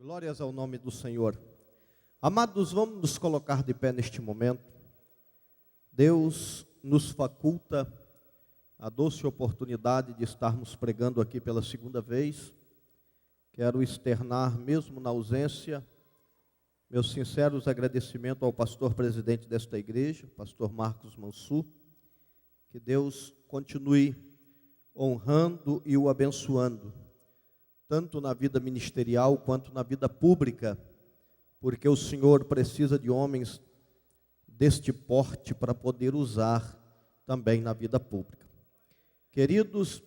Glórias ao nome do Senhor. Amados, vamos nos colocar de pé neste momento. Deus nos faculta a doce oportunidade de estarmos pregando aqui pela segunda vez. Quero externar, mesmo na ausência, meus sinceros agradecimentos ao pastor presidente desta igreja, pastor Marcos Mansur. Que Deus continue honrando e o abençoando, tanto na vida ministerial quanto na vida pública, porque o Senhor precisa de homens deste porte para poder usar também na vida pública. Queridos,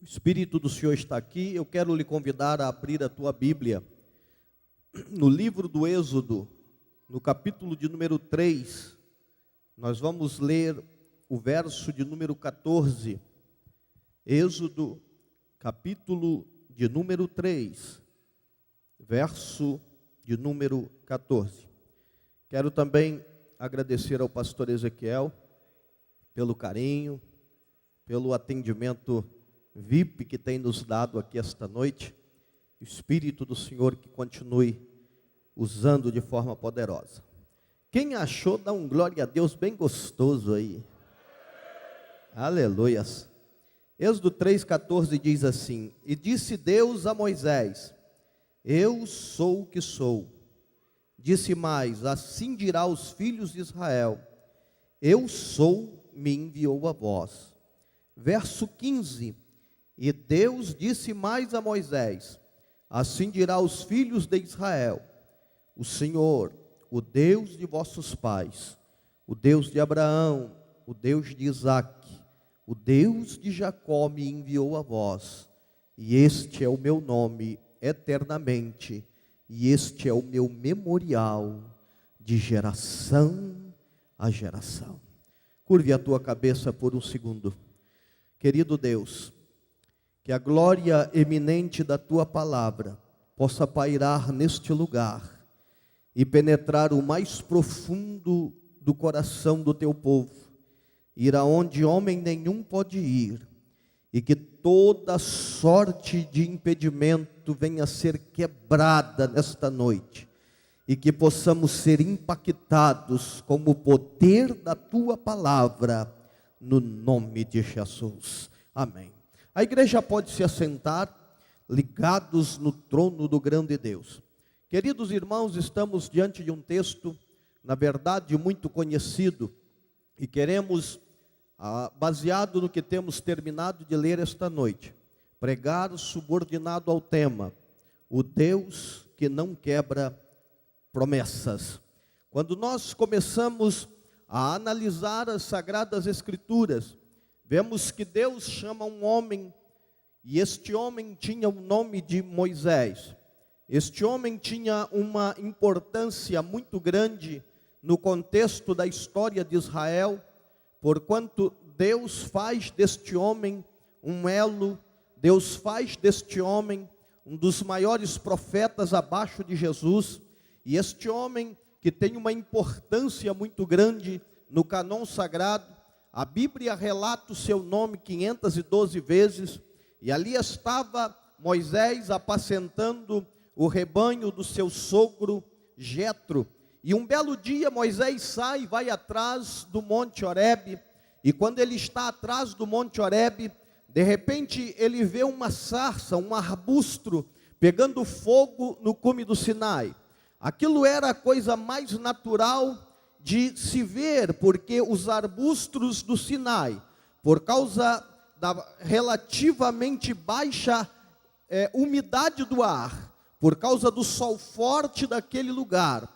o Espírito do Senhor está aqui. Eu quero lhe convidar a abrir a tua Bíblia no livro do Êxodo, no capítulo de número 3. Nós vamos ler o verso de número 14. Êxodo, capítulo de número 3, verso de número 14. Quero também agradecer ao pastor Ezequiel pelo carinho, pelo atendimento VIP que tem nos dado aqui esta noite. O Espírito do Senhor que continue usando de forma poderosa. Quem achou, dá um glória a Deus bem gostoso aí. Aleluias. Êxodo 3,14 diz assim: E disse Deus a Moisés: Eu sou o que sou. Disse mais: Assim dirá aos filhos de Israel: Eu sou, me enviou a vós. Verso 15: E Deus disse mais a Moisés: Assim dirá aos filhos de Israel: O Senhor, o Deus de vossos pais, o Deus de Abraão, o Deus de Isaque, o Deus de Jacó me enviou a vós, e este é o meu nome eternamente, e este é o meu memorial de geração a geração. Curve a tua cabeça por um segundo. Querido Deus, que a glória eminente da tua palavra possa pairar neste lugar e penetrar o mais profundo do coração do teu povo, ir aonde homem nenhum pode ir, e que toda sorte de impedimento venha a ser quebrada nesta noite, e que possamos ser impactados com o poder da tua palavra, no nome de Jesus. Amém. A igreja pode se assentar, ligados no trono do grande Deus. Queridos irmãos, estamos diante de um texto, na verdade, muito conhecido, e queremos, baseado no que temos terminado de ler esta noite, pregar subordinado ao tema: o Deus que não quebra promessas. Quando nós começamos a analisar as Sagradas Escrituras, vemos que Deus chama um homem, e este homem tinha o nome de Moisés. Este homem tinha uma importância muito grande no contexto da história de Israel, porquanto Deus faz deste homem um elo, Deus faz deste homem um dos maiores profetas abaixo de Jesus, e este homem que tem uma importância muito grande no cânon sagrado. A Bíblia relata o seu nome 512 vezes, e ali estava Moisés apacentando o rebanho do seu sogro Jetro. E um belo dia Moisés sai e vai atrás do Monte Horebe, e quando ele está atrás do Monte Horebe, de repente ele vê uma sarça, um arbusto, pegando fogo no cume do Sinai. Aquilo era a coisa mais natural de se ver, porque os arbustos do Sinai, por causa da relativamente baixa umidade do ar, por causa do sol forte daquele lugar,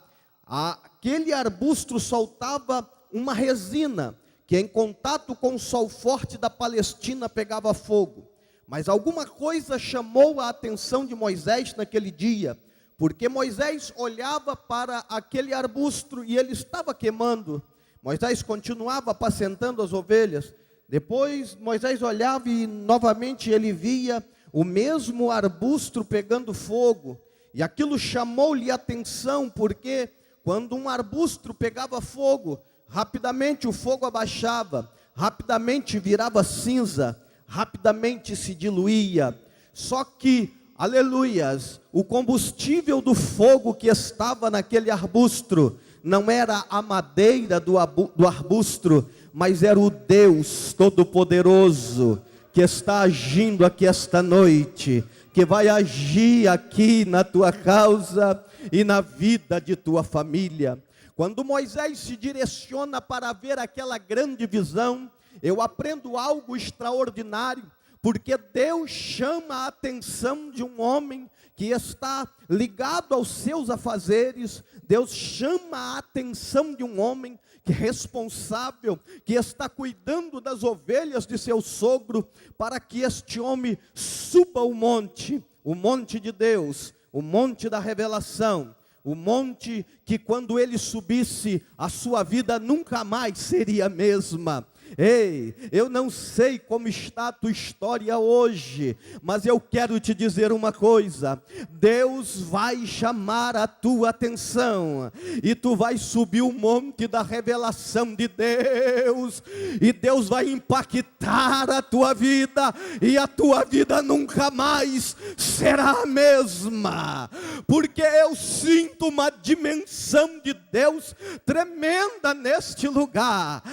aquele arbusto soltava uma resina, que em contato com o sol forte da Palestina pegava fogo. Mas alguma coisa chamou a atenção de Moisés naquele dia, porque Moisés olhava para aquele arbusto e ele estava queimando. Moisés continuava apacentando as ovelhas. Depois Moisés olhava e novamente ele via o mesmo arbusto pegando fogo. E aquilo chamou-lhe a atenção, porque quando um arbusto pegava fogo, rapidamente o fogo abaixava, rapidamente virava cinza, rapidamente se diluía. Só que aleluias, o combustível do fogo que estava naquele arbusto não era a madeira do arbusto, mas era o Deus Todo-Poderoso que está agindo aqui esta noite, que vai agir aqui na tua causa e na vida de tua família. Quando Moisés se direciona para ver aquela grande visão, eu aprendo algo extraordinário, porque Deus chama a atenção de um homem que está ligado aos seus afazeres. Deus chama a atenção de um homem que é responsável, que está cuidando das ovelhas de seu sogro, para que este homem suba o monte de Deus, o monte da revelação, o monte que quando ele subisse, a sua vida nunca mais seria a mesma. Ei, eu não sei como está a tua história hoje, mas eu quero te dizer uma coisa: Deus vai chamar a tua atenção, e tu vai subir o monte da revelação de Deus, e Deus vai impactar a tua vida, e a tua vida nunca mais será a mesma, porque eu sinto uma dimensão de Deus tremenda neste lugar.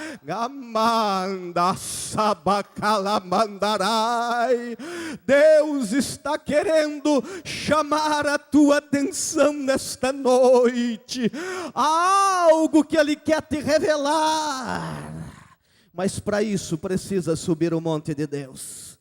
Deus está querendo chamar a tua atenção nesta noite. Há algo que Ele quer te revelar, mas para isso precisa subir o monte de Deus.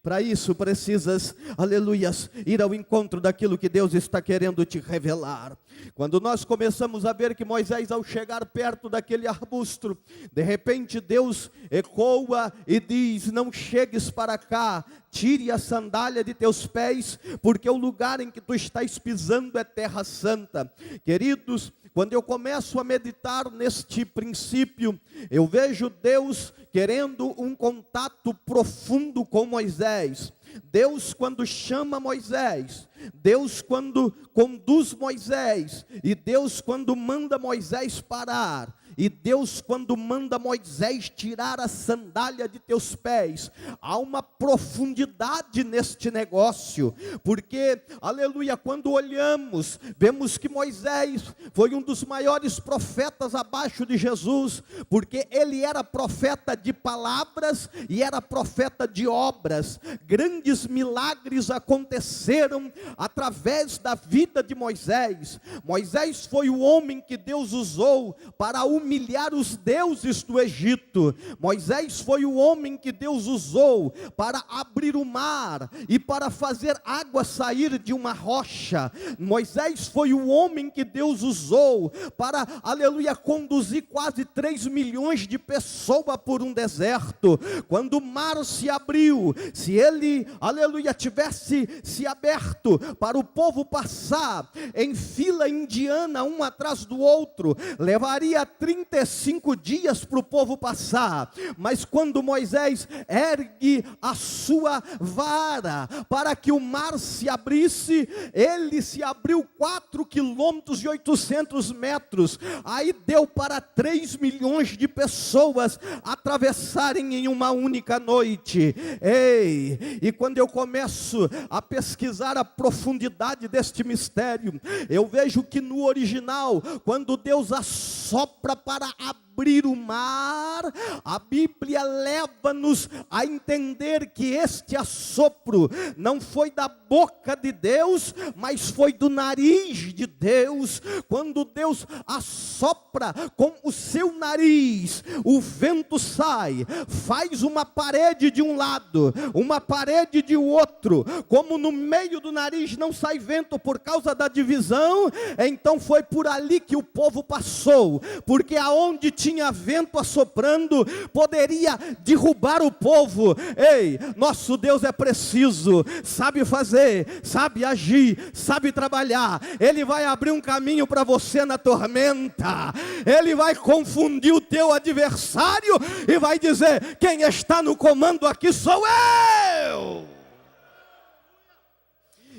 Para isso precisas, aleluias, ir ao encontro daquilo que Deus está querendo te revelar. Quando nós começamos a ver que Moisés, ao chegar perto daquele arbusto, de repente Deus ecoa e diz: não chegues para cá, tire a sandália de teus pés, porque o lugar em que tu estás pisando é terra santa. Queridos, quando eu começo a meditar neste princípio, eu vejo Deus querendo um contato profundo com Moisés. Deus, quando chama Moisés, Deus quando conduz Moisés, e Deus quando manda Moisés parar, e Deus quando manda Moisés tirar a sandália de teus pés, há uma profundidade neste negócio, porque, aleluia, quando olhamos, vemos que Moisés foi um dos maiores profetas abaixo de Jesus, porque ele era profeta de palavras e era profeta de obras. Grandes milagres aconteceram através da vida de Moisés. Moisés foi o homem que Deus usou para humilhar os deuses do Egito. Moisés foi o homem que Deus usou para abrir o mar e para fazer água sair de uma rocha. Moisés foi o homem que Deus usou para, aleluia, conduzir quase 3 milhões de pessoas por um deserto. Quando o mar se abriu, se ele, aleluia, tivesse se aberto para o povo passar em fila indiana, um atrás do outro, levaria 35 dias para o povo passar. Mas quando Moisés ergue a sua vara para que o mar se abrisse, ele se abriu 4 quilômetros e 800 metros, aí deu para 3 milhões de pessoas atravessarem em uma única noite. Ei, e quando eu começo a pesquisar a profundidade deste mistério, eu vejo que no original, quando Deus assopra para abrir o mar, a Bíblia leva-nos a entender que este assopro não foi da boca de Deus, mas foi do nariz de Deus. Quando Deus assopra com o seu nariz, o vento sai, faz uma parede de um lado, uma parede de outro. Como no meio do nariz não sai vento por causa da divisão, então foi por ali que o povo passou, porque aonde tinha vento assoprando, poderia derrubar o povo. Ei, nosso Deus é preciso, sabe fazer, sabe agir, sabe trabalhar. Ele vai abrir um caminho para você na tormenta, ele vai confundir o teu adversário e vai dizer: quem está no comando aqui sou eu.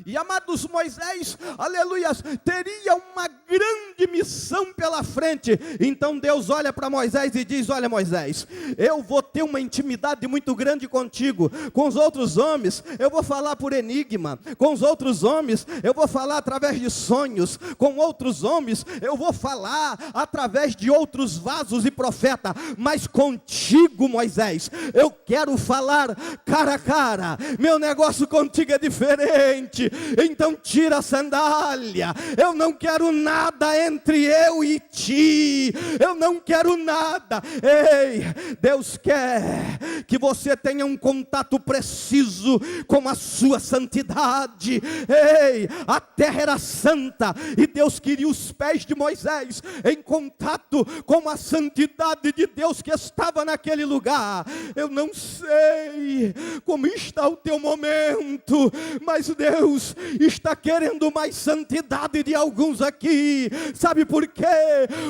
E amados, Moisés, aleluia, teria uma grande missão pela frente. Então Deus olha para Moisés e diz: olha, Moisés, eu vou ter uma intimidade muito grande contigo. Com os outros homens eu vou falar por enigma, com os outros homens eu vou falar através de sonhos, com outros homens eu vou falar através de outros vasos e profeta, mas contigo, Moisés, eu quero falar cara a cara. Meu negócio contigo é diferente. Então tira a sandália. Eu não quero nada entre eu e ti. Eu não quero nada. Ei, Deus quer que você tenha um contato preciso com a sua santidade. Ei, a terra era santa e Deus queria os pés de Moisés em contato com a santidade de Deus que estava naquele lugar. Eu não sei como está o teu momento, mas Deus está querendo mais santidade de alguns aqui. Sabe por quê?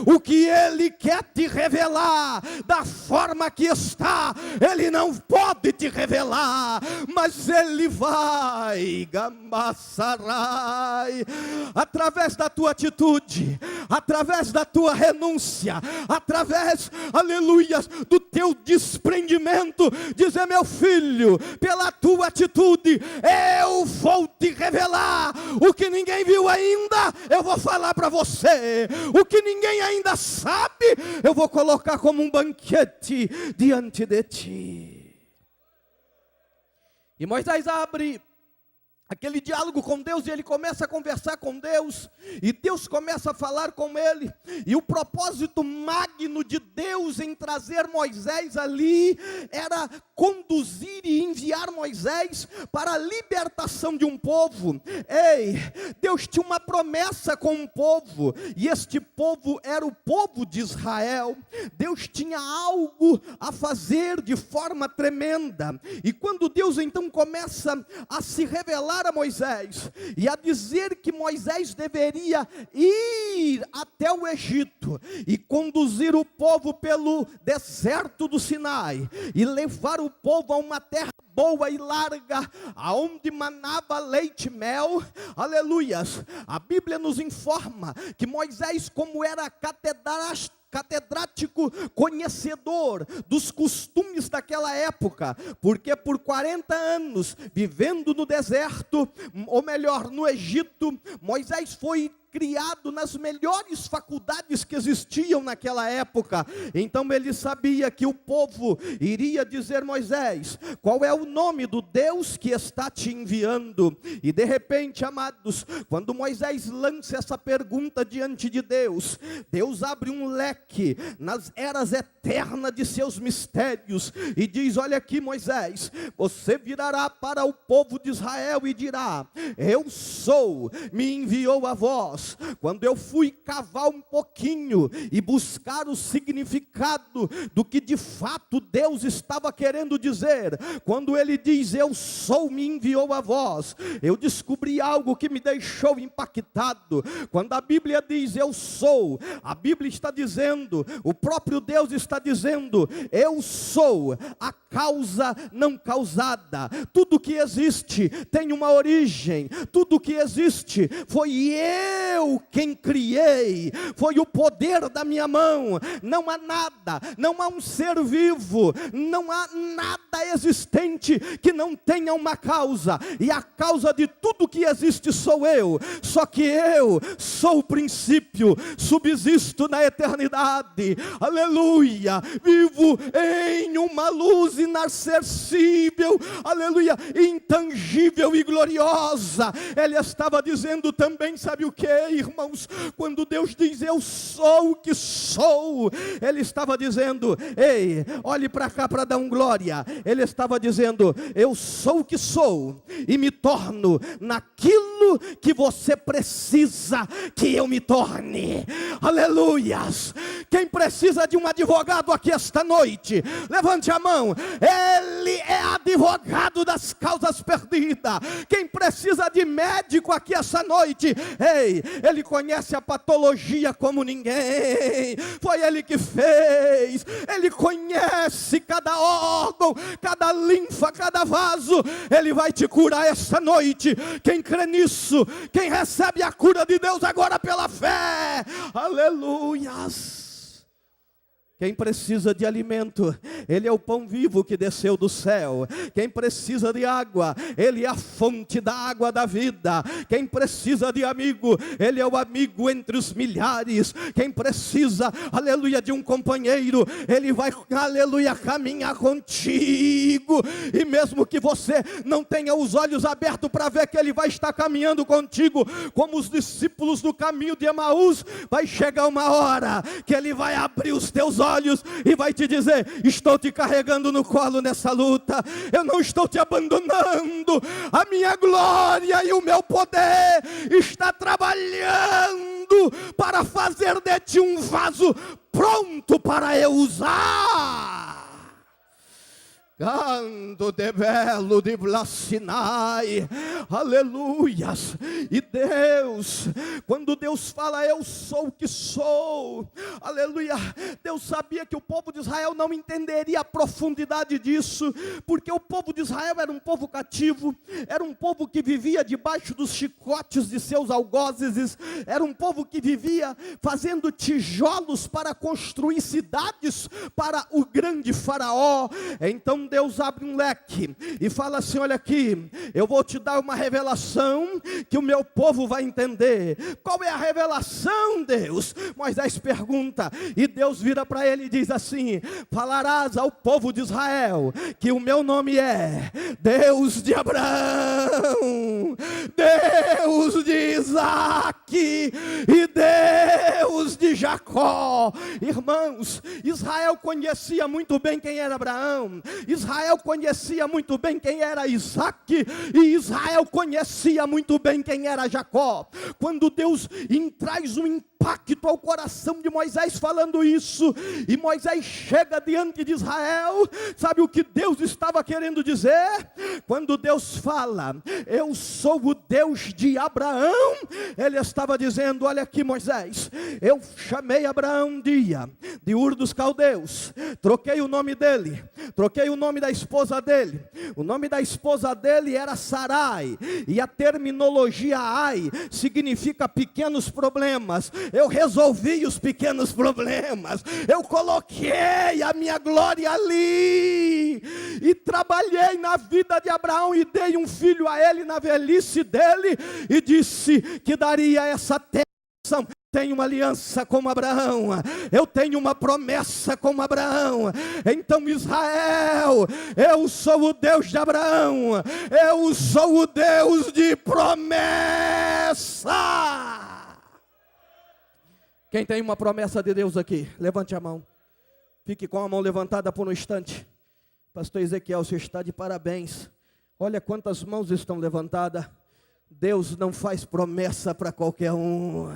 O que Ele quer te revelar da forma que está, Ele não pode te revelar, mas Ele vai, Gamassarai, através da tua atitude, através da tua renúncia, através, aleluia, do teu desprendimento, dizer: meu filho, pela tua atitude, eu vou te revelar o que ninguém viu ainda. Eu vou falar para você o que ninguém ainda sabe. Eu vou colocar como um banquete diante de ti. E Moisés abre aquele diálogo com Deus, e ele começa a conversar com Deus, e Deus começa a falar com ele, e o propósito magno de Deus em trazer Moisés ali, era conduzir e enviar Moisés para a libertação de um povo. Ei, Deus tinha uma promessa com um povo, e este povo era o povo de Israel. Deus tinha algo a fazer de forma tremenda, e quando Deus então começa a se revelar a Moisés, e a dizer que Moisés deveria ir até o Egito, e conduzir o povo pelo deserto do Sinai, e levar o povo a uma terra boa e larga, aonde manava leite e mel, aleluias. A Bíblia nos informa que Moisés, como era catedrático, conhecedor dos costumes daquela época, porque por 40 anos, vivendo no deserto, ou melhor, no Egito, Moisés foi criado nas melhores faculdades que existiam naquela época. Então ele sabia que o povo iria dizer: Moisés, qual é o nome do Deus que está te enviando? E de repente, amados, quando Moisés lança essa pergunta diante de Deus, Deus abre um leque nas eras eternas de seus mistérios, e diz: olha aqui, Moisés, você virará para o povo de Israel e dirá: eu sou, me enviou a vós. Quando eu fui cavar um pouquinho e buscar o significado do que de fato Deus estava querendo dizer, quando ele diz: eu sou, me enviou a vós, eu descobri algo que me deixou impactado. Quando a Bíblia diz eu sou, a Bíblia está dizendo, o próprio Deus está dizendo: eu sou a causa não causada. Tudo que existe tem uma origem, tudo que existe foi eu quem criei, foi o poder da minha mão. Não há nada, não há um ser vivo, não há nada existente que não tenha uma causa, e a causa de tudo que existe sou eu. Só que eu sou o princípio, subsisto na eternidade, aleluia, vivo em uma luz inacessível, aleluia, intangível e gloriosa. Ele estava dizendo também, sabe o que, irmãos? Quando Deus diz eu sou o que sou, Ele estava dizendo: ei, olhe para cá para dar um glória. Ele estava dizendo: eu sou o que sou, e me torno naquilo que você precisa que eu me torne, aleluias, Quem precisa de um advogado aqui esta noite? Levante a mão. Ele é advogado das causas perdidas. Quem precisa de médico aqui essa noite? Ei, ele conhece a patologia como ninguém. Foi ele que fez. Ele conhece cada órgão, cada linfa, cada vaso. Ele vai te curar esta noite. Quem crê nisso? Quem recebe a cura de Deus agora pela fé? Aleluias! Quem precisa de alimento, Ele é o pão vivo que desceu do céu. Quem precisa de água, Ele é a fonte da água da vida. Quem precisa de amigo, Ele é o amigo entre os milhares. Quem precisa, aleluia, de um companheiro, Ele vai, aleluia, caminhar contigo. E mesmo que você não tenha os olhos abertos para ver que Ele vai estar caminhando contigo, como os discípulos do caminho de Emaús, vai chegar uma hora que Ele vai abrir os teus olhos e vai te dizer: estou te carregando no colo nessa luta, eu não estou te abandonando, a minha glória e o meu poder está trabalhando para fazer de ti um vaso pronto para eu usar. Canto de belo de Blasinai, aleluias. E Deus, quando Deus fala eu sou o que sou, aleluia, Deus sabia que o povo de Israel não entenderia a profundidade disso, porque o povo de Israel era um povo cativo, era um povo que vivia debaixo dos chicotes de seus algozes, era um povo que vivia fazendo tijolos para construir cidades para o grande faraó. Então Deus abre um leque e fala assim: olha aqui, eu vou te dar uma revelação que o meu povo vai entender. Qual é a revelação, Deus? Moisés pergunta, e Deus vira para ele e diz assim: falarás ao povo de Israel que o meu nome é Deus de Abraão, Deus de Isaque e Deus de Jacó. Irmãos, Israel conhecia muito bem quem era Abraão, Israel conhecia muito bem quem era Isaque, e Israel conhecia muito bem quem era Jacó. Quando Deus traz um impacto ao coração de Moisés falando isso, e Moisés chega diante de Israel, sabe o que Deus estava querendo dizer? Quando Deus fala, eu sou o Deus de Abraão, Ele estava dizendo: olha aqui, Moisés, eu chamei Abraão um dia de Ur dos Caldeus, troquei o nome dele, troquei o nome da esposa dele. O nome da esposa dele era Sarai, e a terminologia Ai significa pequenos problemas. Eu resolvi os pequenos problemas, eu coloquei a minha glória ali, e trabalhei na vida de Abraão, e dei um filho a ele na velhice dele, e disse que daria essa terra. Tenho uma aliança com Abraão, eu tenho uma promessa com Abraão. Então Israel, eu sou o Deus de Abraão, eu sou o Deus de promessa. Quem tem uma promessa de Deus aqui, levante a mão, fique com a mão levantada por um instante. Pastor Ezequiel, você está de parabéns, olha quantas mãos estão levantadas. Deus não faz promessa para qualquer um.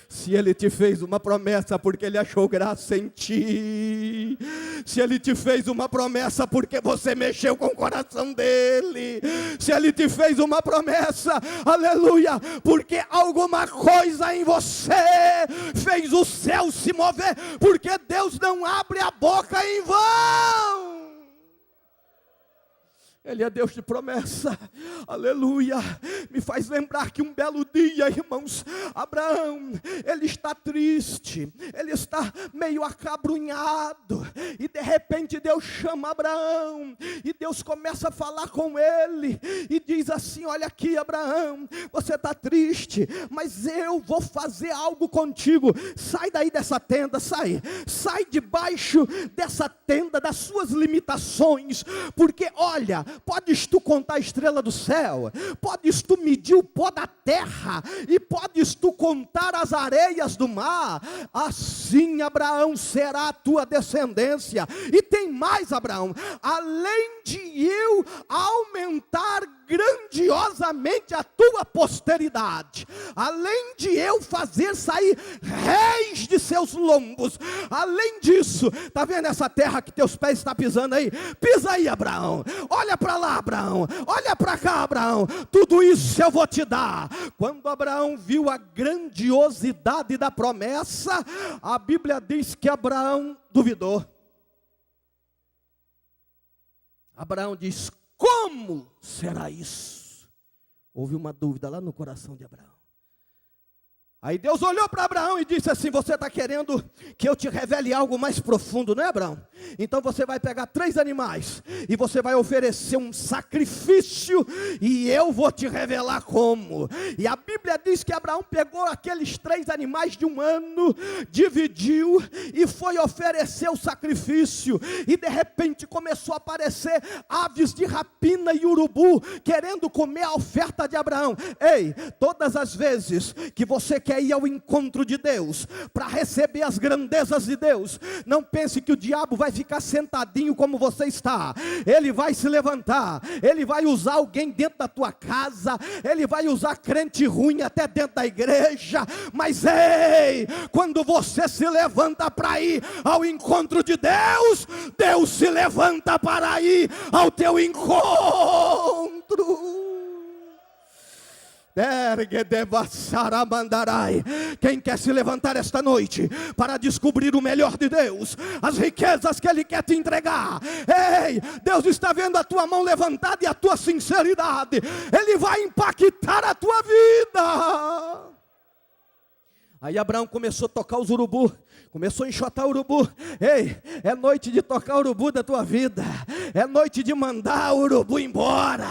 Se Ele te fez uma promessa porque Ele achou graça em ti, se Ele te fez uma promessa porque você mexeu com o coração dEle, se Ele te fez uma promessa, aleluia, porque alguma coisa em você fez o céu se mover, porque Deus não abre a boca em vão. Ele é Deus de promessa, aleluia. Me faz lembrar que um belo dia, irmãos, Abraão, ele está triste, ele está meio acabrunhado, e de repente Deus chama Abraão, e Deus começa a falar com ele, e diz assim: olha aqui, Abraão, você está triste, mas eu vou fazer algo contigo. Sai daí dessa tenda, sai debaixo dessa tenda, das suas limitações, porque olha, podes tu contar a estrela do céu? Podes tu medir o pó da terra? E podes tu contar as areias do mar? Assim, Abraão, será a tua descendência. E tem mais, Abraão, além de eu aumentar grandiosamente a tua posteridade, além de eu fazer sair reis de seus lombos, além disso, está vendo essa terra que teus pés estão pisando aí? Pisa aí, Abraão, olha para lá, Abraão, olha para cá, Abraão, tudo isso eu vou te dar. Quando Abraão viu a grandiosidade da promessa, a Bíblia diz que Abraão duvidou. Abraão diz: como será isso? Houve uma dúvida lá no coração de Abraão. Aí Deus olhou para Abraão e disse assim: você está querendo que eu te revele algo mais profundo, não é, Abraão? Então você vai pegar 3 animais e você vai oferecer um sacrifício, e eu vou te revelar como. E a Bíblia diz que Abraão pegou aqueles 3 animais de um ano, dividiu e foi oferecer o sacrifício. E de repente começou a aparecer aves de rapina e urubu querendo comer a oferta de Abraão. Ei, todas as vezes que você quer ir ao encontro de Deus, para receber as grandezas de Deus, não pense que o diabo vai ficar sentadinho como você está. Ele vai se levantar, ele vai usar alguém dentro da tua casa, ele vai usar crente ruim até dentro da igreja, mas ei, quando você se levanta para ir ao encontro de Deus, Deus se levanta para ir ao teu encontro. Quem quer se levantar esta noite para descobrir o melhor de Deus, as riquezas que Ele quer te entregar? Ei, Deus está vendo a tua mão levantada e a tua sinceridade. Ele vai impactar a tua vida. Aí Abraão começou a tocar os urubu, começou a enxotar o urubu. Ei, é noite de tocar o urubu da tua vida, é noite de mandar o urubu embora,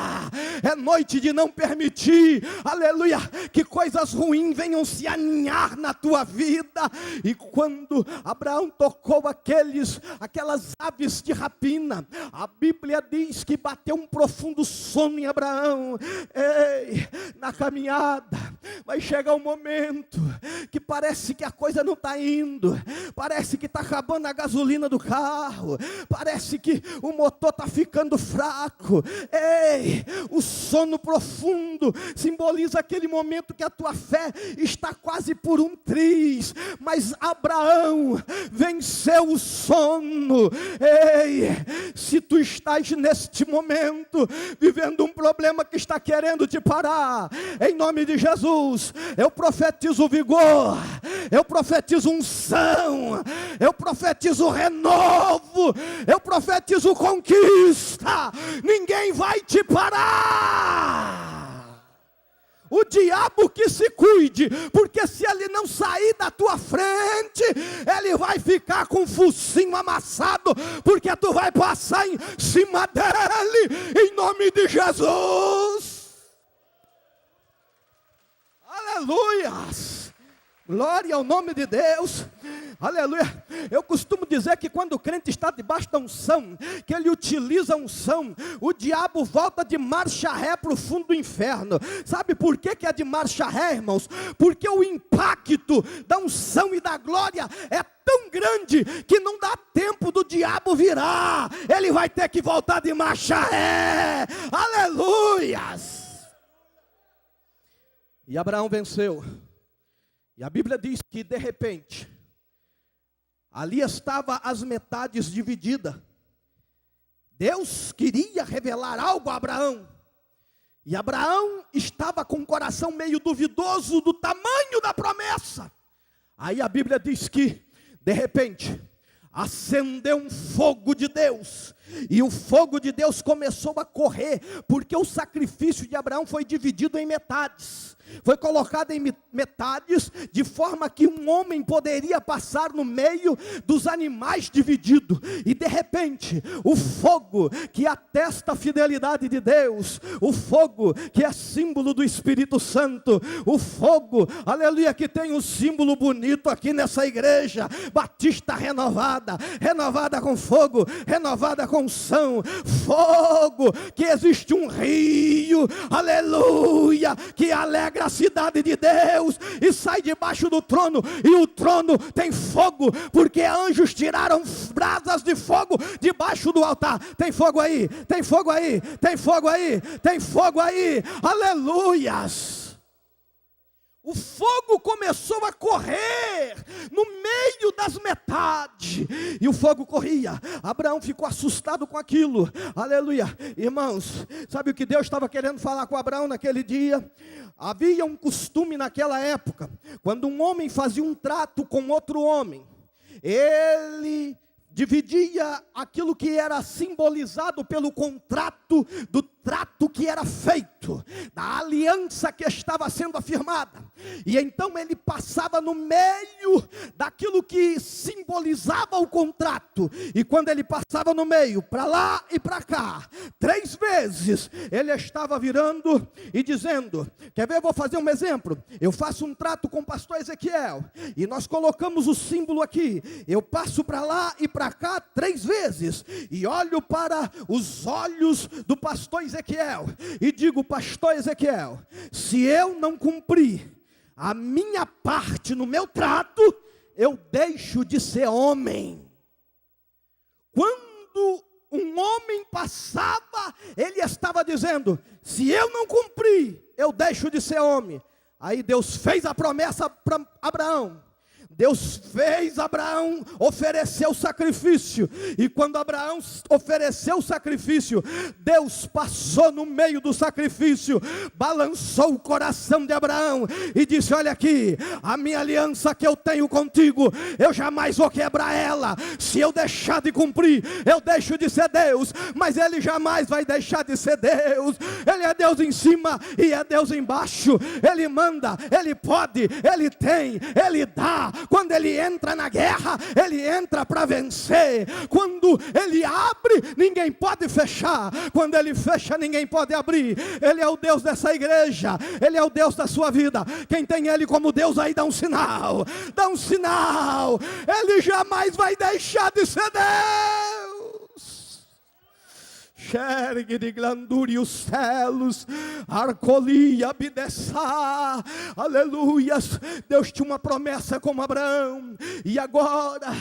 é noite de não permitir, aleluia, que coisas ruins venham se aninhar na tua vida. E quando Abraão tocou aquelas aves de rapina, a Bíblia diz que bateu um profundo sono em Abraão. Ei, na caminhada vai chegar um momento que parece que a coisa não está indo, parece que está acabando a gasolina do carro, parece que o motor está ficando fraco. Ei, o sono profundo simboliza aquele momento que a tua fé está quase por um triz, mas Abraão venceu o sono. Ei, se tu estás neste momento vivendo um problema que está querendo te parar, em nome de Jesus, eu profetizo vigor, eu profetizo unção, eu profetizo renovo, eu profetizo conquista. Ninguém vai te parar. O diabo que se cuide, porque se ele não sair da tua frente, ele vai ficar com o focinho amassado, porque tu vai passar em cima dele, em nome de Jesus. Aleluias. Glória ao nome de Deus, aleluia. Eu costumo dizer que quando o crente está debaixo da unção, que ele utiliza a unção, o diabo volta de marcha ré para o fundo do inferno. Sabe por que é de marcha ré, irmãos? Porque o impacto da unção e da glória é tão grande que não dá tempo do diabo virar, ele vai ter que voltar de marcha ré. Aleluias. E Abraão venceu. E a Bíblia diz que de repente, ali estava as metades divididas. Deus queria revelar algo a Abraão. E Abraão estava com o coração meio duvidoso do tamanho da promessa. Aí a Bíblia diz que, de repente, acendeu um fogo de Deus. E o fogo de Deus começou a correr, porque o sacrifício de Abraão foi dividido em metades. Foi colocado em metades, de forma que um homem poderia passar no meio dos animais dividido. E de repente, o fogo que atesta a fidelidade de Deus, o fogo que é símbolo do Espírito Santo, o fogo, aleluia, que tem um símbolo bonito aqui nessa igreja, Batista renovada, renovada com fogo, renovada com unção, fogo, que existe um rio, aleluia, que alegra a cidade de Deus, e sai debaixo do trono, e o trono tem fogo, porque anjos tiraram brasas de fogo debaixo do altar. Tem fogo aí, tem fogo aí, tem fogo aí, tem fogo aí, aleluias. O fogo começou a correr no meio das metades, e o fogo corria. Abraão ficou assustado com aquilo, aleluia. Irmãos, sabe o que Deus estava querendo falar com Abraão naquele dia? Havia um costume naquela época, quando um homem fazia um trato com outro homem, ele dividia aquilo que era simbolizado pelo contrato, do trato que era feito, da aliança que estava sendo afirmada, e então ele passava no meio daquilo que simbolizava o contrato, e quando ele passava no meio, para lá e para cá, 3 vezes, ele estava virando e dizendo, quer ver, eu vou fazer um exemplo, eu faço um trato com o pastor Ezequiel, e nós colocamos o símbolo aqui, eu passo para lá e para cá 3 vezes, e olho para os olhos do pastor Ezequiel, e digo, pastor Ezequiel, se eu não cumprir a minha parte no meu trato, eu deixo de ser homem. Quando um homem passava, ele estava dizendo, se eu não cumprir, eu deixo de ser homem. Aí Deus fez a promessa para Abraão. Deus fez Abraão oferecer o sacrifício, e quando Abraão ofereceu o sacrifício, Deus passou no meio do sacrifício, balançou o coração de Abraão e disse, olha aqui, a minha aliança que eu tenho contigo, eu jamais vou quebrar ela. Se eu deixar de cumprir, eu deixo de ser Deus, mas Ele jamais vai deixar de ser Deus. Ele é Deus em cima e é Deus embaixo, Ele manda, Ele pode, Ele tem, Ele dá. Quando Ele entra na guerra, Ele entra para vencer. Quando Ele abre, ninguém pode fechar. Quando Ele fecha, ninguém pode abrir. Ele é o Deus dessa igreja, Ele é o Deus da sua vida. Quem tem Ele como Deus aí dá um sinal, dá um sinal. Ele jamais vai deixar de ser Deus. Xergue de glandura e os céus, arcolia, abdessar, aleluias. Deus tinha uma promessa com Abraão, e agora,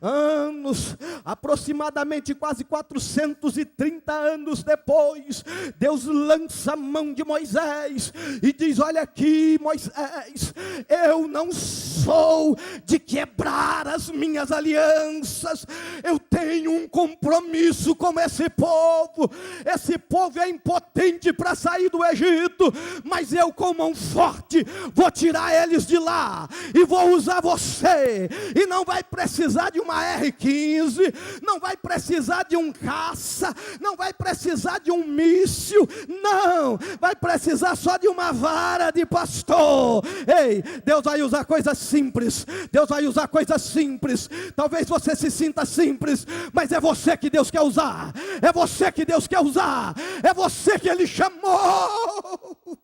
anos, aproximadamente quase 430 anos depois, Deus lança a mão de Moisés, e diz, olha aqui Moisés, eu não sou de quebrar as minhas alianças, eu tenho um compromisso com esse povo. Esse povo é impotente para sair do Egito, mas eu com mão forte vou tirar eles de lá, e vou usar você, e não vai precisar de uma R-15, não vai precisar de um caça, não vai precisar de um míssil, não, vai precisar só de uma vara de pastor. Ei, Deus vai usar coisas simples, Deus vai usar coisas simples. Talvez você se sinta simples, mas é você que Deus quer usar, é você que Deus quer usar, é você que Ele chamou.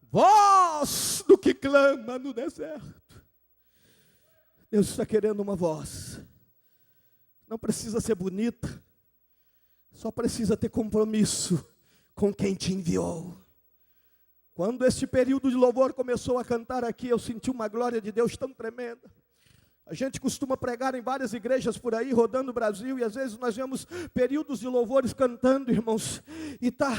Voz do que clama no deserto. Deus está querendo uma voz. Não precisa ser bonita, só precisa ter compromisso com quem te enviou. Quando este período de louvor começou a cantar aqui, eu senti uma glória de Deus tão tremenda. A gente costuma pregar em várias igrejas por aí, rodando o Brasil, e às vezes nós vemos períodos de louvores cantando, irmãos, e tá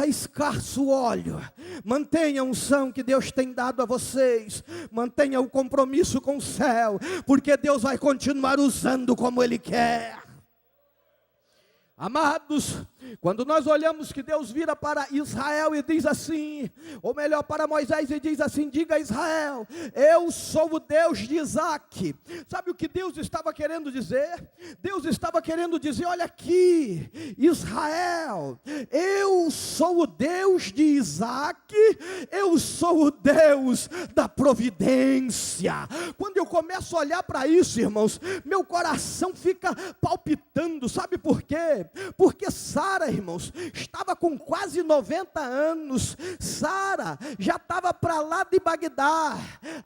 escasso o óleo. Mantenha a unção que Deus tem dado a vocês, mantenha o compromisso com o céu, porque Deus vai continuar usando como Ele quer. Amados, quando nós olhamos que Deus vira para Israel e diz assim, ou melhor, para Moisés e diz assim, diga a Israel, eu sou o Deus de Isaac. Sabe o que Deus estava querendo dizer? Deus estava querendo dizer, olha aqui, Israel, eu sou o Deus de Isaac, eu sou o Deus da providência. Quando eu começo a olhar para isso, irmãos, meu coração fica palpitando. Sabe por quê? Porque Sara, irmãos, estava com quase 90 anos. Sara já estava para lá de Bagdá.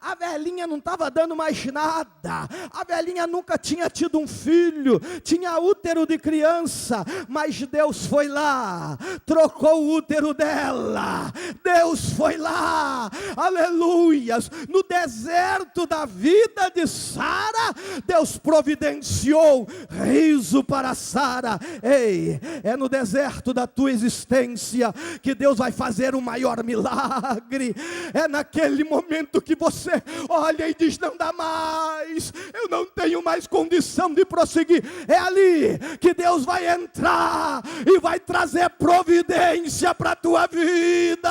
A velhinha não estava dando mais nada. A velhinha nunca tinha tido um filho, tinha útero de criança, mas Deus foi lá, trocou o útero dela. Deus foi lá, aleluias, no deserto da vida de Sara, Deus providenciou riso para Sara. Ei, é no deserto da tua existência que Deus vai fazer o maior milagre. É naquele momento que você olha e diz: não dá mais, eu não tenho mais condição de prosseguir. É ali que Deus vai entrar e vai trazer providência para a tua vida.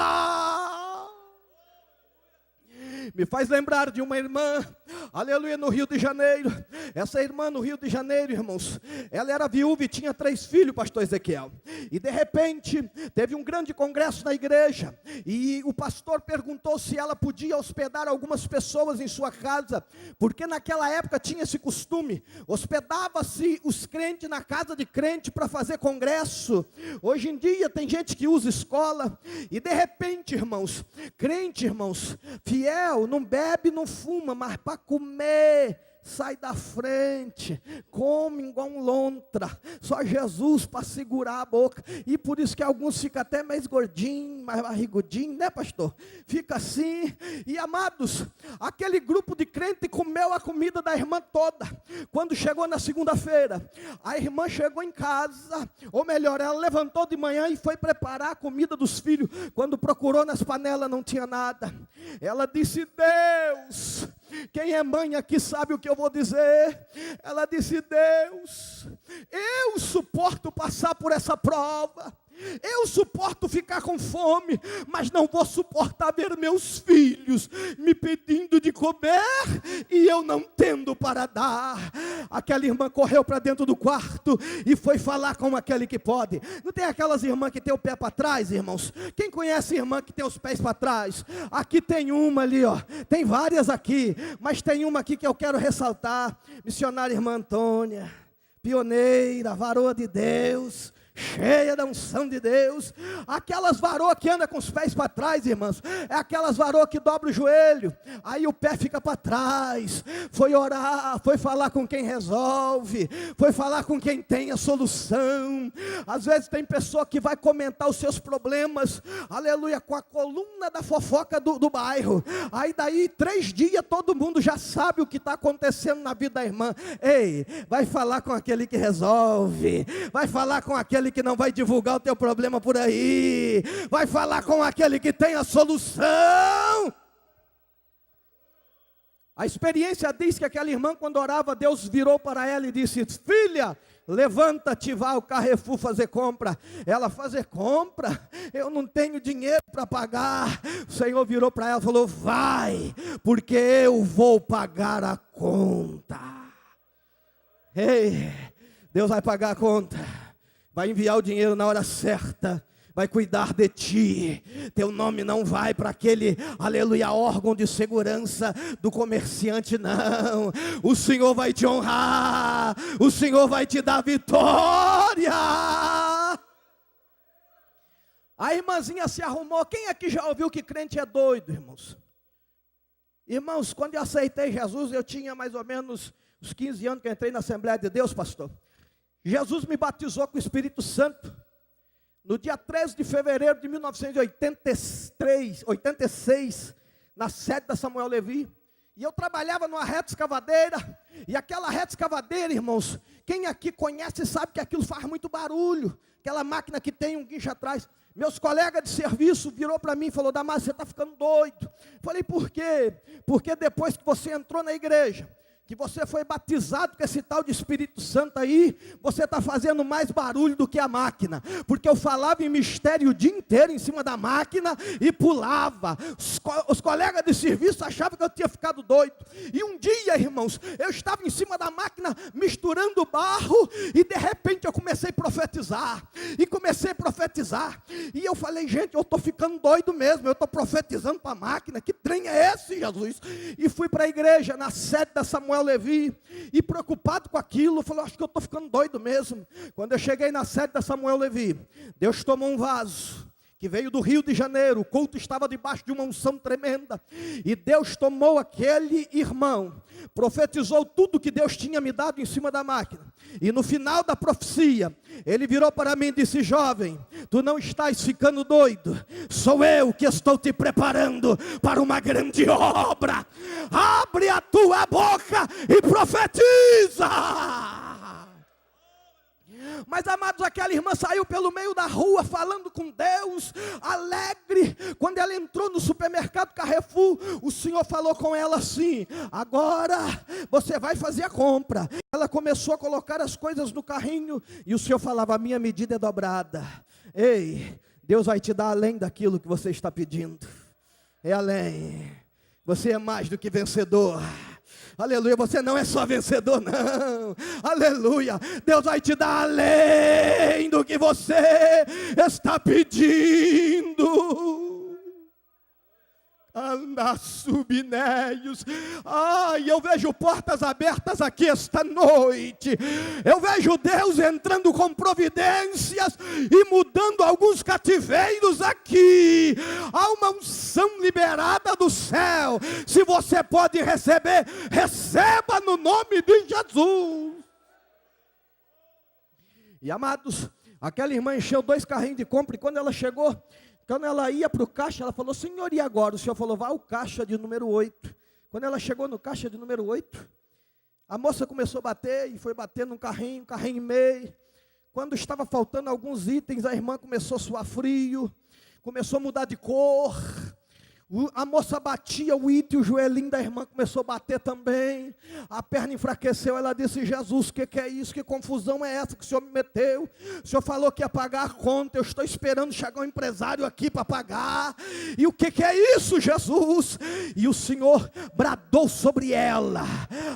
Me faz lembrar de uma irmã, aleluia, no Rio de Janeiro. Essa irmã no Rio de Janeiro, irmãos, ela era viúva e tinha 3 filhos, pastor Ezequiel. E de repente, teve um grande congresso na igreja. E o pastor perguntou se ela podia hospedar algumas pessoas em sua casa. Porque naquela época tinha esse costume. Hospedava-se os crentes na casa de crente para fazer congresso. Hoje em dia tem gente que usa escola. E de repente, irmãos, crente, irmãos, fiel, não bebe, não fuma, mas para comer, sai da frente, come igual um lontra, só Jesus para segurar a boca. E por isso que alguns ficam até mais gordinhos, mais barrigudinhos, né, pastor? Fica assim. E amados, aquele grupo de crente comeu a comida da irmã toda. Quando chegou na segunda-feira, a irmã chegou em casa, ou melhor, ela levantou de manhã e foi preparar a comida dos filhos. Quando procurou nas panelas, não tinha nada. Ela disse: Deus, quem é mãe aqui sabe o que eu vou dizer. Ela disse: Deus, eu suporto passar por essa prova, eu suporto ficar com fome, mas não vou suportar ver meus filhos me pedindo de comer e eu não tendo para dar. Aquela irmã correu para dentro do quarto e foi falar com aquele que pode. Não tem aquelas irmãs que tem o pé para trás, irmãos? Quem conhece irmã que tem os pés para trás? Aqui tem uma ali, ó. Tem várias aqui, mas tem uma aqui que eu quero ressaltar. Missionária irmã Antônia, pioneira, varoa de Deus, cheia da unção de Deus. Aquelas varoas que andam com os pés para trás, irmãos, é aquelas varoas que dobram o joelho, aí o pé fica para trás. Foi orar, foi falar com quem resolve, foi falar com quem tem a solução. Às vezes tem pessoa que vai comentar os seus problemas, aleluia, com a coluna da fofoca do bairro. Aí daí 3 dias todo mundo já sabe o que está acontecendo na vida da irmã. Ei, vai falar com aquele que resolve, vai falar com aquele que não vai divulgar o teu problema por aí, vai falar com aquele que tem a solução. A experiência diz que aquela irmã, quando orava, Deus virou para ela e disse: filha, levanta-te, vá ao Carrefour fazer compra. Ela: fazer compra? Eu não tenho dinheiro para pagar. O Senhor virou para ela e falou: vai, porque eu vou pagar a conta. Ei, Deus vai pagar a conta, vai enviar o dinheiro na hora certa, vai cuidar de ti. Teu nome não vai para aquele, aleluia, órgão de segurança do comerciante, não. O Senhor vai te honrar, o Senhor vai te dar vitória. A irmãzinha se arrumou. Quem aqui já ouviu que crente é doido, irmãos? Irmãos, quando eu aceitei Jesus, eu tinha mais ou menos uns 15 anos que eu entrei na Assembleia de Deus, pastor. Jesus me batizou com o Espírito Santo no dia 13 de fevereiro de 1986, na sede da Samuel Levi. E eu trabalhava numa reta escavadeira, e aquela reta escavadeira, irmãos, quem aqui conhece sabe que aquilo faz muito barulho, aquela máquina que tem um guincho atrás. Meus colegas de serviço virou para mim e falou: Damásio, você está ficando doido. Falei: por quê? Porque depois que você entrou na igreja, que você foi batizado com esse tal de Espírito Santo aí, você está fazendo mais barulho do que a máquina. Porque eu falava em mistério o dia inteiro em cima da máquina e pulava. Os colegas de serviço achavam que eu tinha ficado doido. E um dia, irmãos, eu estava em cima da máquina misturando barro e de repente eu comecei a profetizar. E eu falei: gente, eu estou ficando doido mesmo, eu estou profetizando para a máquina. Que trem é esse, Jesus? E fui para a igreja, na sede da Samuel Samuel Levi, e preocupado com aquilo, eu falei, acho que eu estou ficando doido mesmo. Quando eu cheguei na sede da Samuel Levi, Deus tomou um vaso, que veio do Rio de Janeiro, o culto estava debaixo de uma unção tremenda, e Deus tomou aquele irmão, profetizou tudo que Deus tinha me dado em cima da máquina, e no final da profecia, ele virou para mim e disse, jovem, tu não estás ficando doido, sou eu que estou te preparando para uma grande obra, abre a tua boca e profetiza. Mas amados, aquela irmã saiu pelo meio da rua falando com Deus, alegre. Quando ela entrou no supermercado Carrefour, o Senhor falou com ela assim, agora você vai fazer a compra. Ela começou a colocar as coisas no carrinho, e o Senhor falava, a minha medida é dobrada. Ei, Deus vai te dar além daquilo que você está pedindo, é além, você é mais do que vencedor. Aleluia, você não é só vencedor, não. Aleluia, Deus vai te dar além do que você está pedindo. Anda subnéios. Ai, eu vejo portas abertas aqui esta noite. Eu vejo Deus entrando com providências e mudando alguns cativeiros aqui. Há uma unção liberada do céu. Se você pode receber, receba no nome de Jesus. E amados, aquela irmã encheu 2 carrinhos de compra, e quando ela chegou, quando ela ia para o caixa, ela falou, Senhor, e agora? O Senhor falou, vá ao caixa de número 8. Quando ela chegou no caixa de número 8, a moça começou a bater, e foi bater num carrinho e meio. Quando estava faltando alguns itens, a irmã começou a suar frio, começou a mudar de cor. A moça batia o item, o joelhinho da irmã começou a bater também. A perna enfraqueceu, ela disse, Jesus, o que é isso? Que confusão é essa que o Senhor me meteu? O Senhor falou que ia pagar a conta, eu estou esperando chegar um empresário aqui para pagar. E o que é isso, Jesus? E o Senhor bradou sobre ela,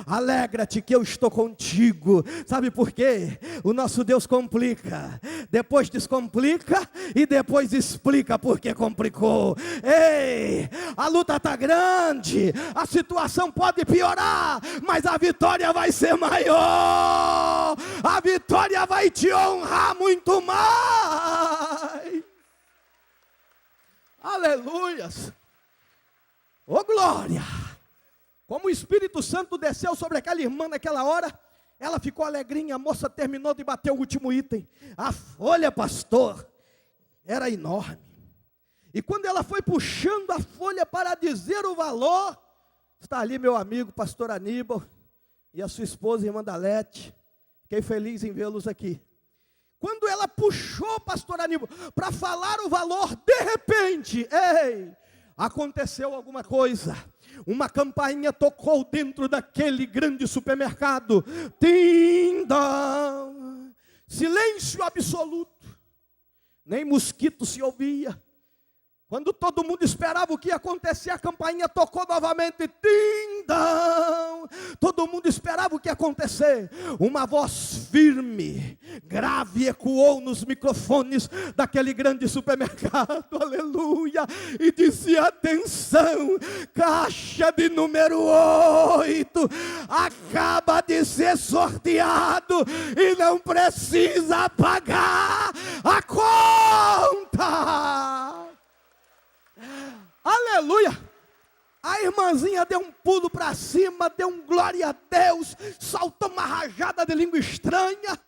alegra-te que eu estou contigo. Sabe por quê? O nosso Deus complica, depois descomplica e depois explica porque complicou. Ei! A luta está grande, a situação pode piorar, mas a vitória vai ser maior, a vitória vai te honrar muito mais. Aleluias, oh glória. Como o Espírito Santo desceu sobre aquela irmã naquela hora, ela ficou alegrinha. A moça terminou de bater o último item, a folha, pastor, era enorme. E quando ela foi puxando a folha para dizer o valor, está ali meu amigo pastor Aníbal e a sua esposa, irmã Dalete. Fiquei feliz em vê-los aqui. Quando ela puxou, pastor Aníbal, para falar o valor, de repente, ei, aconteceu alguma coisa. Uma campainha tocou dentro daquele grande supermercado. Tindam, silêncio absoluto, nem mosquito se ouvia. Quando todo mundo esperava o que ia acontecer, a campainha tocou novamente. Tindam! Todo mundo esperava o que ia acontecer. Uma voz firme, grave, ecoou nos microfones daquele grande supermercado. Aleluia! E dizia, atenção, caixa de número 8 acaba de ser sorteado e não precisa pagar a conta. Aleluia! A irmãzinha deu um pulo para cima, deu um glória a Deus, saltou uma rajada de língua estranha.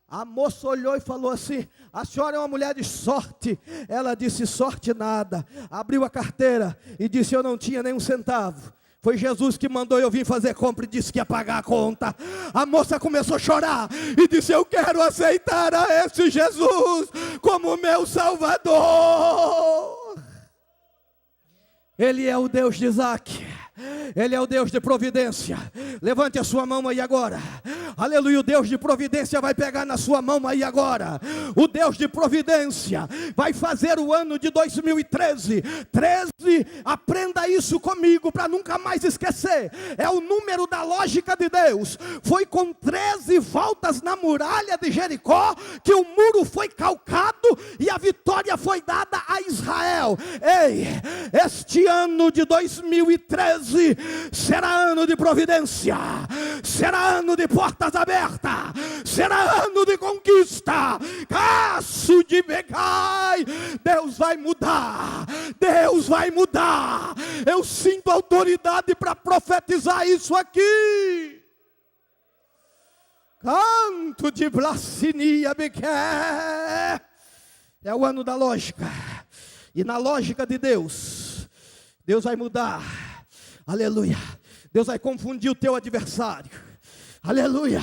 A moça olhou e falou assim, a senhora é uma mulher de sorte. Ela disse, sorte nada. Abriu a carteira e disse, eu não tinha nem um centavo. Foi Jesus que mandou eu vir fazer compra e disse que ia pagar a conta. A moça começou a chorar e disse, eu quero aceitar a esse Jesus como meu Salvador. Ele é o Deus de Isaac, Ele é o Deus de providência. Levante a sua mão aí agora. Aleluia, o Deus de providência vai pegar na sua mão aí agora. O Deus de providência vai fazer o ano de 2013. 13, aprenda isso comigo para nunca mais esquecer. É o número da lógica de Deus. Foi com 13 voltas na muralha de Jericó que o muro foi calcado e a vitória foi dada a Israel: ei, este ano de 2013 será ano de providência, será ano de portas abertas, será ano de conquista. Caço de Becai, Deus vai mudar, Deus vai mudar. Eu sinto autoridade para profetizar isso aqui. Canto de Blacinia Bequer. É o ano da lógica. E na lógica de Deus, Deus vai mudar. Aleluia. Deus vai confundir o teu adversário. Aleluia.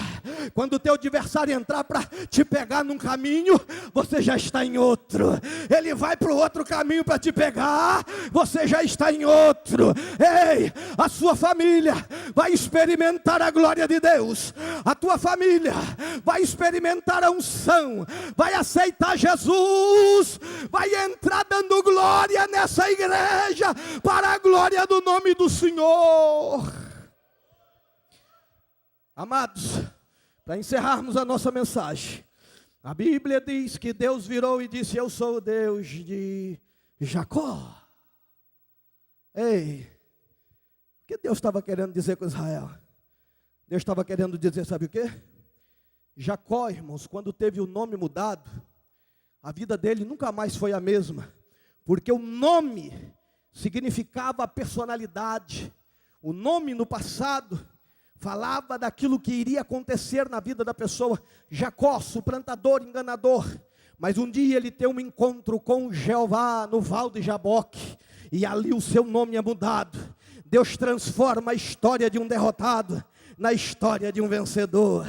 Quando o teu adversário entrar para te pegar num caminho, você já está em outro. Ele vai para o outro caminho para te pegar, você já está em outro. Ei, a sua família vai experimentar a glória de Deus. A tua família vai experimentar a unção, vai aceitar Jesus, vai entrar dando glória nessa igreja, para a glória do nome do Senhor. Amados, para encerrarmos a nossa mensagem, a Bíblia diz que Deus virou e disse: eu sou o Deus de Jacó. Ei, o que Deus estava querendo dizer com Israel? Deus estava querendo dizer, sabe o quê? Jacó, irmãos, quando teve o nome mudado, a vida dele nunca mais foi a mesma, porque o nome significava a personalidade. O nome no passado falava daquilo que iria acontecer na vida da pessoa. Jacó, suplantador, enganador. Mas um dia ele tem um encontro com Jeová no Val de Jaboque, e ali o seu nome é mudado. Deus transforma a história de um derrotado na história de um vencedor.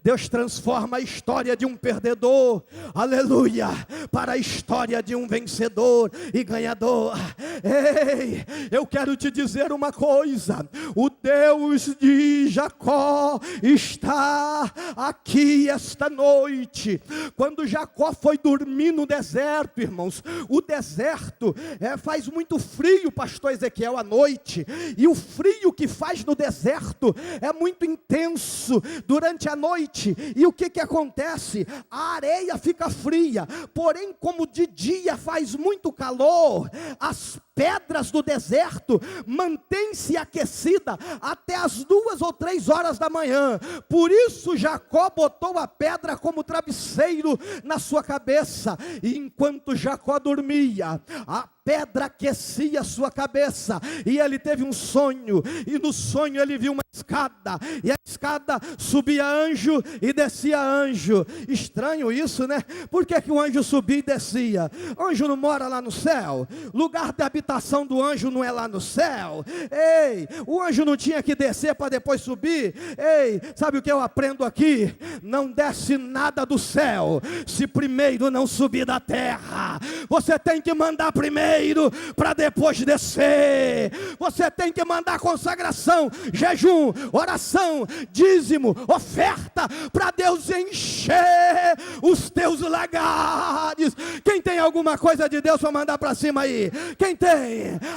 Deus transforma a história de um perdedor, aleluia, para a história de um vencedor e ganhador. Ei, eu quero te dizer uma coisa: o Deus de Jacó está aqui esta noite. Quando Jacó foi dormir no deserto, irmãos, o deserto faz muito frio, pastor Ezequiel, à noite, e o frio que faz no deserto é muito intenso durante a noite. E o que acontece? A areia fica fria, porém como de dia faz muito calor, as pedras do deserto mantêm-se aquecidas até as 2 ou 3 horas da manhã. Por isso Jacó botou a pedra como travesseiro na sua cabeça, e enquanto Jacó dormia, a pedra aquecia a sua cabeça, e ele teve um sonho, e no sonho ele viu uma escada, e a escada subia anjo e descia anjo. Estranho isso, né? Por que o anjo subia e descia? Anjo não mora lá no céu, lugar de habitação do anjo não é lá no céu. Ei, o anjo não tinha que descer para depois subir. Ei, sabe o que eu aprendo aqui? Não desce nada do céu se primeiro não subir da terra. Você tem que mandar primeiro para depois descer. Você tem que mandar consagração, jejum, oração, dízimo, oferta, para Deus encher os teus lagares. Quem tem alguma coisa de Deus para mandar para cima aí? Quem tem?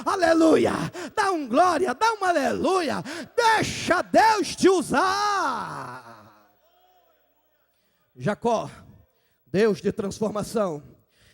Aleluia. Dá um glória, dá um aleluia. Deixa Deus te usar. Jacó, Deus de transformação.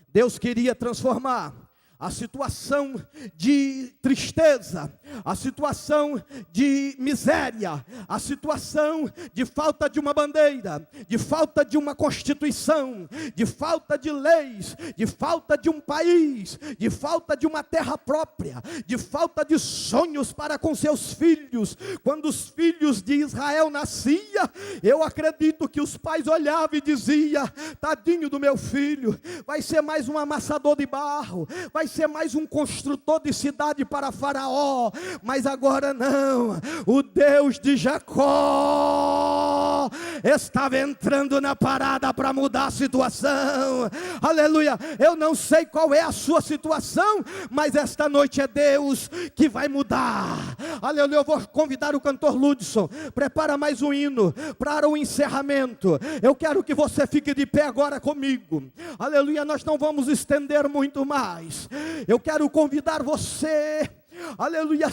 Deus queria transformar a situação de tristeza, a situação de miséria, a situação de falta de uma bandeira, de falta de uma constituição, de falta de leis, de falta de um país, de falta de uma terra própria, de falta de sonhos para com seus filhos. Quando os filhos de Israel nasciam, eu acredito que os pais olhavam e diziam: tadinho do meu filho, vai ser mais um amassador de barro, vai ser mais um construtor de cidade para Faraó. Mas agora não, o Deus de Jacó estava entrando na parada para mudar a situação. Aleluia. Eu não sei qual é a sua situação, mas esta noite é Deus que vai mudar. Aleluia. Eu vou convidar o cantor Ludson, prepara mais um hino para o encerramento. Eu quero que você fique de pé agora comigo. Aleluia. Nós não vamos estender muito mais. Eu quero convidar você aleluia,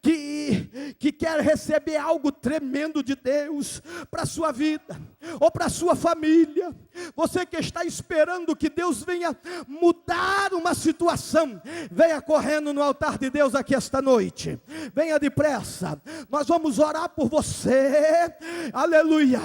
que quer receber algo tremendo de Deus para a sua vida, ou para a sua família, você que está esperando que Deus venha mudar uma situação, venha correndo no altar de Deus aqui esta noite, venha depressa, nós vamos orar por você, aleluia,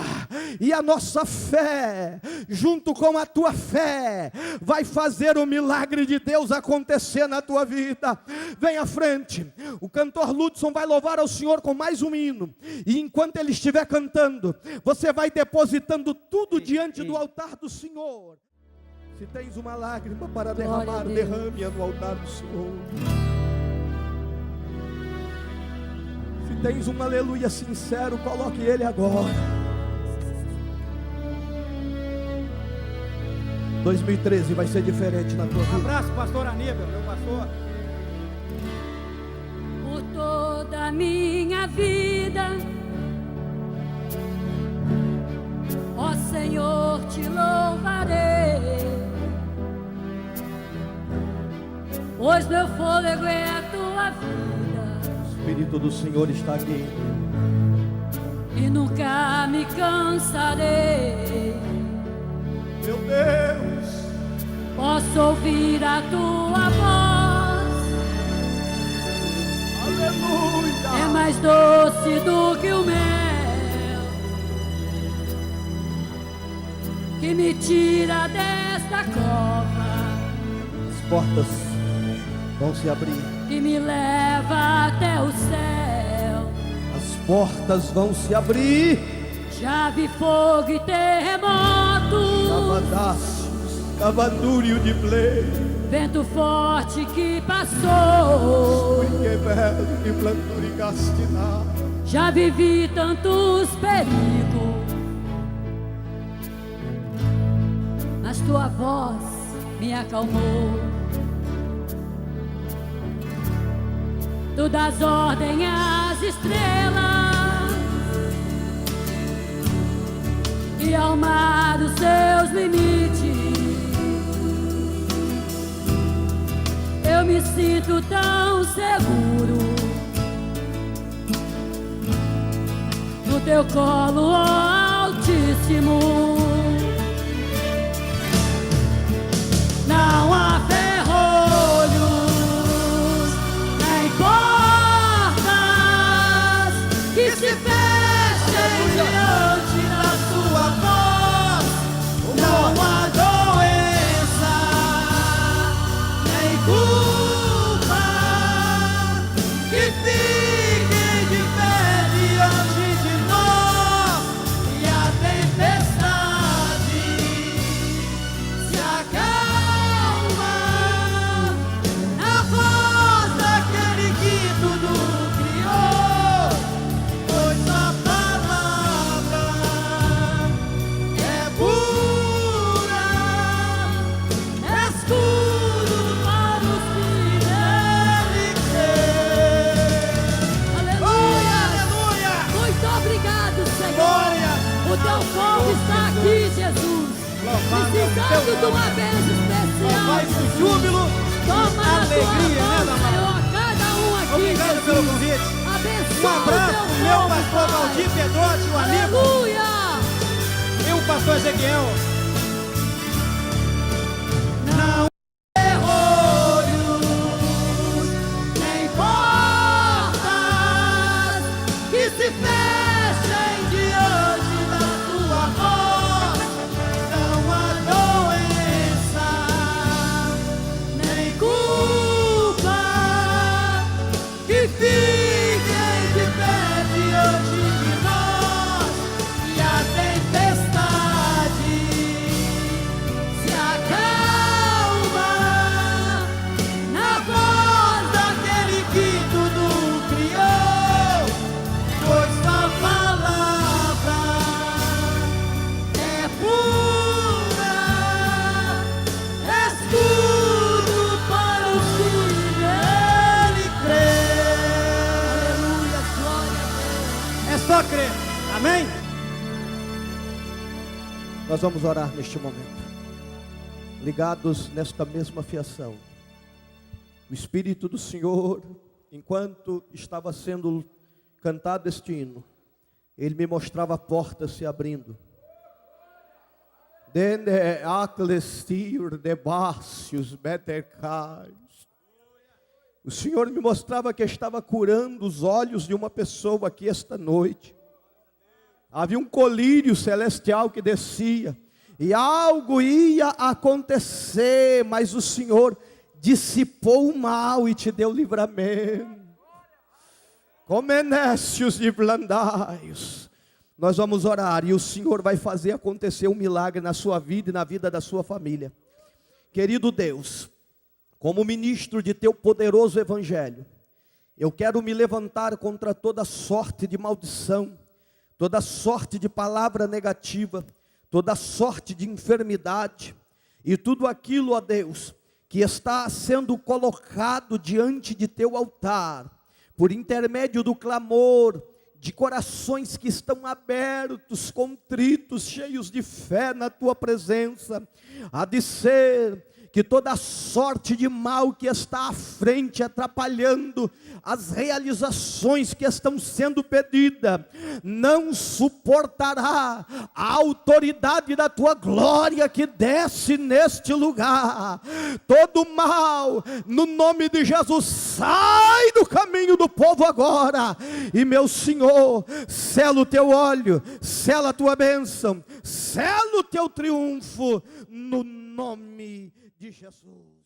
e a nossa fé, junto com a tua fé, vai fazer o milagre de Deus acontecer na tua vida. Vem à frente, o cantor Ludson vai louvar ao Senhor com mais um hino, e enquanto ele estiver cantando, você vai depositando tudo diante do altar do Senhor. Se tens uma lágrima para derramar, derrame-a no altar do Senhor. Se tens um aleluia sincero, coloque ele agora. 2013 vai ser diferente na tua vida. Um abraço, pastor Aníbal, meu pastor. Por toda a minha vida, ó Senhor, te louvarei, pois meu fôlego é a tua vida. O Espírito do Senhor está aqui. E nunca me cansarei. Meu Deus, posso ouvir a tua voz. aleluia. É mais doce do que o mel, que me tira desta cova, As portas vão se abrir. que me leva até o céu. As portas vão se abrir. Já vi fogo e terremoto, Cavadácios, cavadúrio de play. vento forte que passou. Que belo de plantura e castinar. Já vivi tantos perigos, mas tua voz me acalmou. Tu dás ordem às estrelas e ao mar os seus limites. Eu me sinto tão seguro no teu colo, ó Altíssimo. Não há ferrolhos nem portas que se fechem diante da tua voz. Não há doença nem culpa que fiquem de pé diante de nós. E a tempestade se acalma na voz daquele que tudo criou, pois a palavra é pura, escudo para os que nele creem. Aleluia, aleluia. Muito obrigado, Senhor. Glória. O teu povo está aqui, Jesus, precisando de uma bênção especial. Vai com júbilo, Toma na alegria, tua né, mão, meu Senhor, cada um aqui, obrigado Jesus. pelo convite. Abençoa Um abraço o teu pro meu povo, pastor Pai. Valdir Pedrotti, o amigo, Aleluia. e o pastor Ezequiel. Não erros, nem portas que se fechem diante da tua voz. Não há doença, Nem culpa que fiquem de pé diante de nós. E a tempestade se acalma na voz daquele que tudo criou, pois a palavra é pura, escudo para os que nele creem. Aleluia, glória a Deus. é só crer. Amém? Nós vamos orar neste momento, ligados nesta mesma fiação. O Espírito do Senhor enquanto estava sendo cantado este hino, ele me mostrava portas se abrindo. Dende aclestir debácios betecais. O Senhor me mostrava que estava curando os olhos de uma pessoa aqui esta noite. Havia um colírio celestial que descia, e algo ia acontecer, mas o Senhor dissipou o mal e te deu livramento. Comenécios e blandaios. Nós vamos orar e o Senhor vai fazer acontecer um milagre na sua vida e na vida da sua família. Querido Deus, como ministro de teu poderoso evangelho, eu quero me levantar contra toda sorte de maldição, toda sorte de palavra negativa, toda sorte de enfermidade e tudo aquilo, ó Deus, que está sendo colocado diante de teu altar, por intermédio do clamor, de corações que estão abertos, contritos, cheios de fé na tua presença. Há de ser que toda sorte de mal que está à frente, atrapalhando as realizações que estão sendo pedidas, não suportará a autoridade da tua glória que desce neste lugar. Todo mal, no nome de Jesus, sai do caminho do povo agora. E meu Senhor, sela o teu óleo, sela a tua bênção, sela o teu triunfo, no nome de Jesus.